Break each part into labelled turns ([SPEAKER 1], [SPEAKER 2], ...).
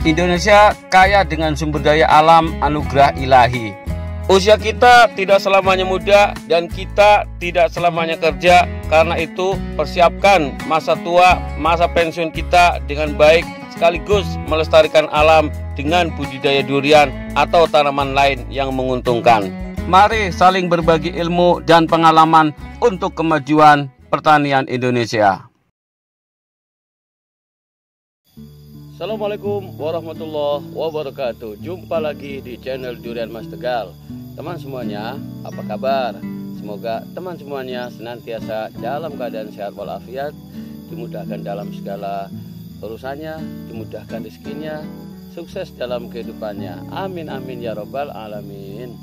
[SPEAKER 1] Indonesia kaya dengan sumber daya alam anugerah ilahi. Usia kita tidak selamanya muda dan kita tidak selamanya kerja. Karena itu persiapkan masa tua, masa pensiun kita dengan baik, sekaligus melestarikan alam dengan budidaya durian atau tanaman lain yang menguntungkan. Mari saling berbagi ilmu dan pengalaman untuk kemajuan pertanian Indonesia. Assalamualaikum warahmatullahi wabarakatuh. Jumpa lagi di channel Durian Mas Tegal. Teman semuanya, apa kabar? Semoga teman semuanya senantiasa dalam keadaan sehat walafiat, dimudahkan dalam segala urusannya, dimudahkan rezekinya, sukses dalam kehidupannya. Amin amin ya robbal alamin.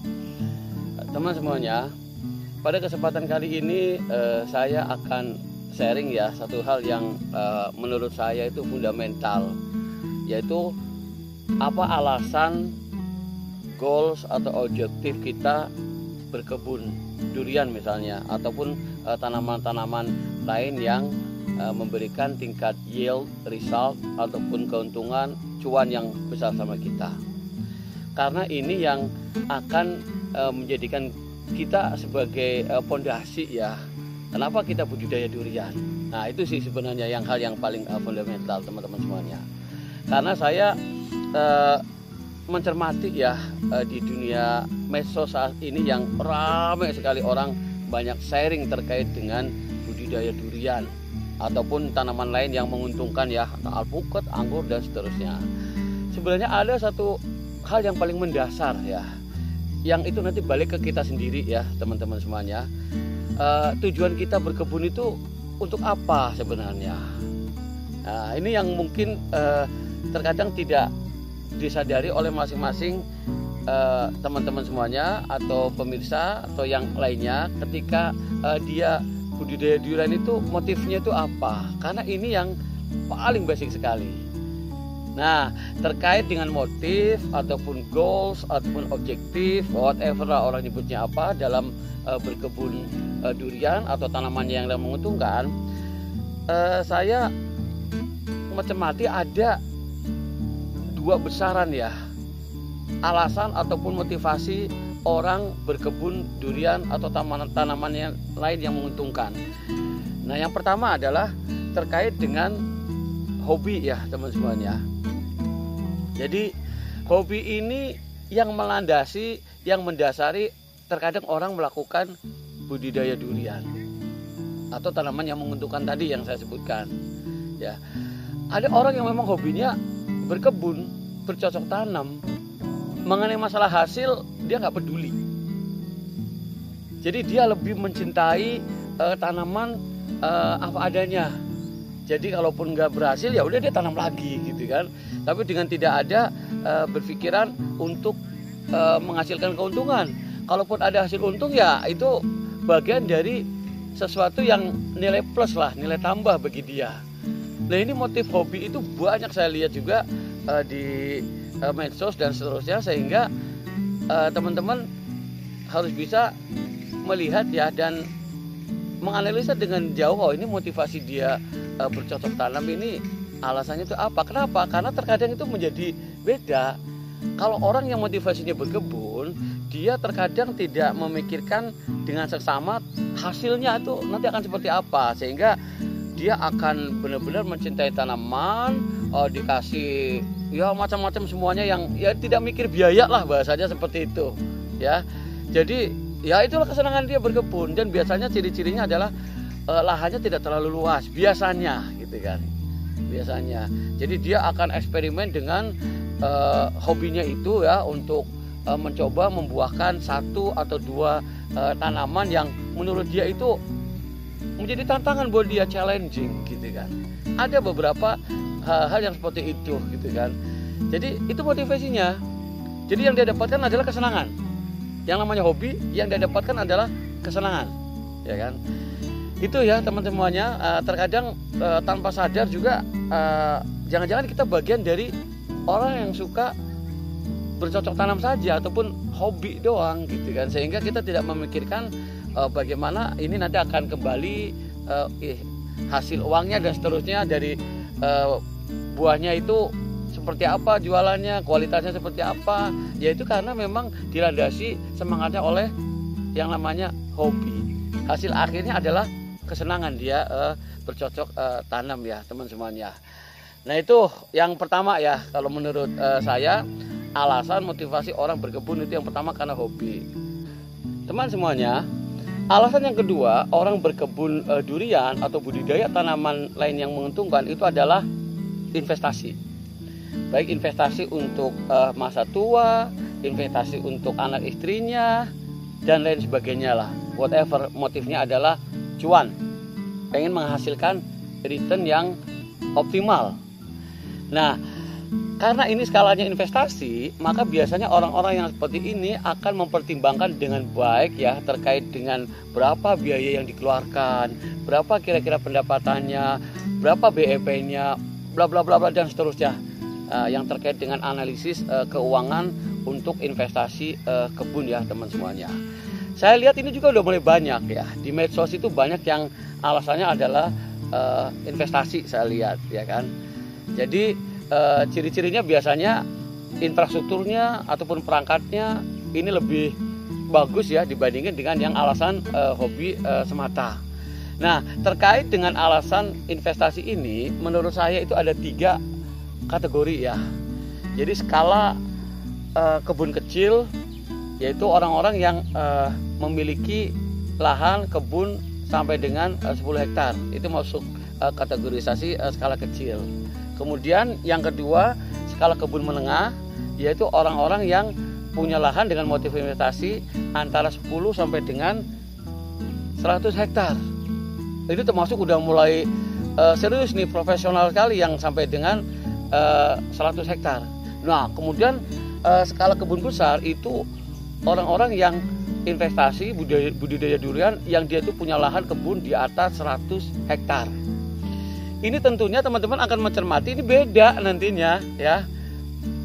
[SPEAKER 1] Teman semuanya, pada kesempatan kali ini saya akan sharing ya satu hal yang menurut saya itu fundamental, yaitu apa alasan goals atau objektif kita berkebun durian misalnya, ataupun tanaman-tanaman lain yang memberikan tingkat yield, result, ataupun keuntungan cuan yang besar sama kita. Karena ini yang akan menjadikan kita sebagai pondasi ya, kenapa kita budidaya durian. Nah itu sih sebenarnya hal yang paling fundamental teman-teman semuanya. Karena saya mencermati ya di dunia medsos saat ini yang ramai sekali orang banyak sharing terkait dengan budidaya durian ataupun tanaman lain yang menguntungkan ya, alpukat, anggur dan seterusnya. Sebenarnya ada satu hal yang paling mendasar ya, yang itu nanti balik ke kita sendiri ya teman-teman semuanya. Tujuan kita berkebun itu untuk apa sebenarnya? Nah, ini yang mungkin terkadang tidak disadari oleh masing-masing teman-teman semuanya atau pemirsa atau yang lainnya ketika dia budidaya durian itu motifnya itu apa? Karena ini yang paling basic sekali. Nah, terkait dengan motif ataupun goals ataupun objektif, whatever lah orang nyebutnya apa dalam berkebun durian atau tanaman yang menguntungkan, saya mencermati ada dua besaran ya alasan ataupun motivasi orang berkebun durian atau tanaman yang lain yang menguntungkan. Nah yang pertama adalah terkait dengan hobi ya teman semuanya. Jadi hobi ini yang melandasi, yang mendasari terkadang orang melakukan budidaya durian atau tanaman yang menguntungkan tadi yang saya sebutkan ya. Ada orang yang memang hobinya berkebun, bercocok tanam, mengenai masalah hasil dia nggak peduli. Jadi dia lebih mencintai tanaman apa adanya. Jadi kalaupun nggak berhasil ya udah dia tanam lagi gitu kan. Tapi dengan tidak ada berpikiran untuk menghasilkan keuntungan. Kalaupun ada hasil untung ya itu bagian dari sesuatu yang nilai plus lah, nilai tambah bagi dia. Nah ini motif hobi itu banyak saya lihat juga di medsos dan seterusnya, sehingga teman-teman harus bisa melihat ya dan menganalisa dengan jauh, oh ini motivasi dia bercocok tanam ini alasannya itu apa, kenapa? Karena terkadang itu menjadi beda. Kalau orang yang motivasinya berkebun, dia terkadang tidak memikirkan dengan seksama hasilnya itu nanti akan seperti apa, sehingga dia akan benar-benar mencintai tanaman, dikasih ya macam-macam semuanya yang ya tidak mikir biaya lah bahasanya seperti itu ya. Jadi ya itulah kesenangan dia berkebun, dan biasanya ciri-cirinya adalah lahannya tidak terlalu luas biasanya gitu kan. Biasanya. Jadi dia akan eksperimen dengan hobinya itu ya untuk mencoba membuahkan satu atau dua tanaman yang menurut dia itu menjadi tantangan buat dia, challenging gitu kan. Ada beberapa hal yang seperti itu gitu kan. Jadi itu motivasinya. Jadi yang dia dapatkan adalah kesenangan. Yang namanya hobi, yang dia dapatkan adalah kesenangan, ya kan. Itu ya teman-temannya. Terkadang tanpa sadar juga jangan-jangan kita bagian dari orang yang suka bercocok tanam saja ataupun hobi doang gitu kan, sehingga kita tidak memikirkan bagaimana ini nanti akan kembali hasil uangnya dan seterusnya dari buahnya itu seperti apa jualannya, kualitasnya seperti apa. Yaitu karena memang dilandasi semangatnya oleh yang namanya hobi. Hasil akhirnya adalah kesenangan dia bercocok tanam ya teman semuanya. Nah itu yang pertama ya, kalau menurut saya alasan motivasi orang berkebun itu yang pertama karena hobi. Teman semuanya, alasan yang kedua orang berkebun durian atau budidaya tanaman lain yang menguntungkan itu adalah investasi. Baik investasi untuk masa tua, investasi untuk anak istrinya, dan lain sebagainya lah. Whatever motifnya adalah cuan, pengen menghasilkan return yang optimal. Nah, karena ini skalanya investasi, maka biasanya orang-orang yang seperti ini akan mempertimbangkan dengan baik ya terkait dengan berapa biaya yang dikeluarkan, berapa kira-kira pendapatannya, berapa BEP-nya, bla bla bla bla dan seterusnya. Yang terkait dengan analisis keuangan untuk investasi kebun ya teman semuanya. Saya lihat ini juga udah mulai banyak ya di medsos, itu banyak yang alasannya adalah investasi saya lihat ya kan. Jadi ciri-cirinya biasanya infrastrukturnya ataupun perangkatnya ini lebih bagus ya dibandingkan dengan yang alasan hobi semata. Nah terkait dengan alasan investasi ini menurut saya itu ada 3 kategori ya. Jadi skala kebun kecil, yaitu orang-orang yang memiliki lahan kebun sampai dengan 10 hektar. Itu masuk kategorisasi skala kecil. Kemudian yang kedua, skala kebun menengah, yaitu orang-orang yang punya lahan dengan motif investasi antara 10 sampai dengan 100 hektar. Itu termasuk udah mulai serius nih, profesional sekali yang sampai dengan 100 hektar. Nah, kemudian skala kebun besar itu orang-orang yang investasi budidaya durian yang dia itu punya lahan kebun di atas 100 hektar. Ini tentunya teman-teman akan mencermati ini beda nantinya ya.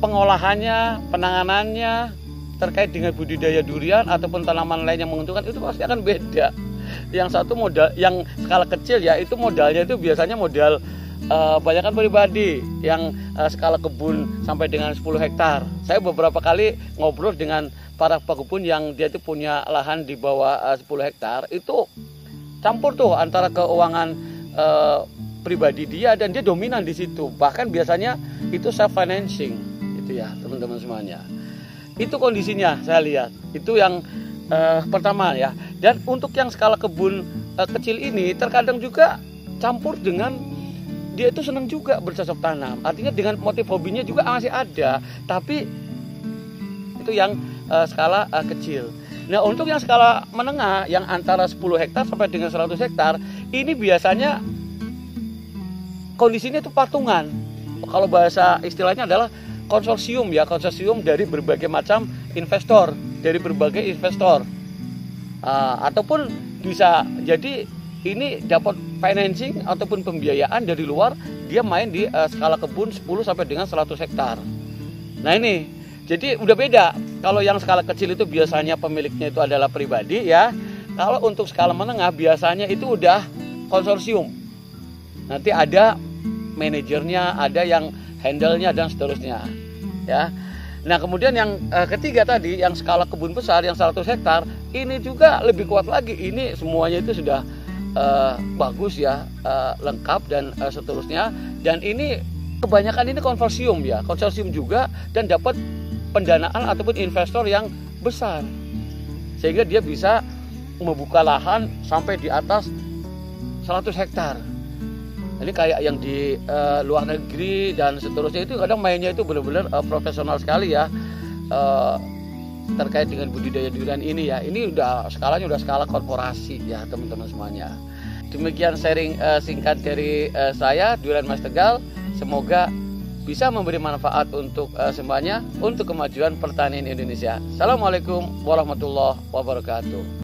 [SPEAKER 1] Pengolahannya, penanganannya terkait dengan budidaya durian ataupun tanaman lain yang menguntungkan itu pasti akan beda. Yang satu modal, yang skala kecil ya itu modalnya itu biasanya modal banyakan pribadi yang skala kebun sampai dengan 10 hektar. Saya beberapa kali ngobrol dengan para pekebun yang dia itu punya lahan di bawah 10 hektar, itu campur tuh antara keuangan pribadi dia dan dia dominan di situ. Bahkan biasanya itu self financing gitu ya teman-teman semuanya. Itu kondisinya saya lihat. Itu yang pertama ya. Dan untuk yang skala kebun kecil ini terkadang juga campur dengan dia itu senang juga bercocok tanam. Artinya dengan motif hobinya juga masih ada, tapi itu yang skala kecil. Nah, untuk yang skala menengah yang antara 10 hektar sampai dengan 100 hektar, ini biasanya kondisinya itu patungan. Kalau bahasa istilahnya adalah konsorsium ya, konsorsium dari berbagai macam investor, dari berbagai investor. Ataupun bisa jadi ini dapat financing ataupun pembiayaan dari luar, dia main di skala kebun 10 sampai dengan 100 hektar. Nah ini, jadi udah beda. Kalau yang skala kecil itu biasanya pemiliknya itu adalah pribadi ya. Kalau untuk skala menengah biasanya itu udah konsorsium. Nanti ada manajernya, ada yang handle-nya dan seterusnya ya. Nah kemudian yang ketiga tadi, yang skala kebun besar yang 100 hektar, ini juga lebih kuat lagi. Ini semuanya itu sudah bagus ya, lengkap dan seterusnya. Dan ini kebanyakan ini konsorsium ya, konsorsium juga, dan dapat pendanaan ataupun investor yang besar, sehingga dia bisa membuka lahan sampai di atas 100 hektar. Ini kayak yang di luar negeri dan seterusnya, itu kadang mainnya itu benar-benar profesional sekali ya terkait dengan budidaya durian ini ya. Ini udah skalanya udah skala korporasi ya teman-teman semuanya. Demikian sharing singkat dari saya, Durian Mas Tegal. Semoga bisa memberi manfaat untuk semuanya untuk kemajuan pertanian Indonesia. Assalamualaikum warahmatullahi wabarakatuh.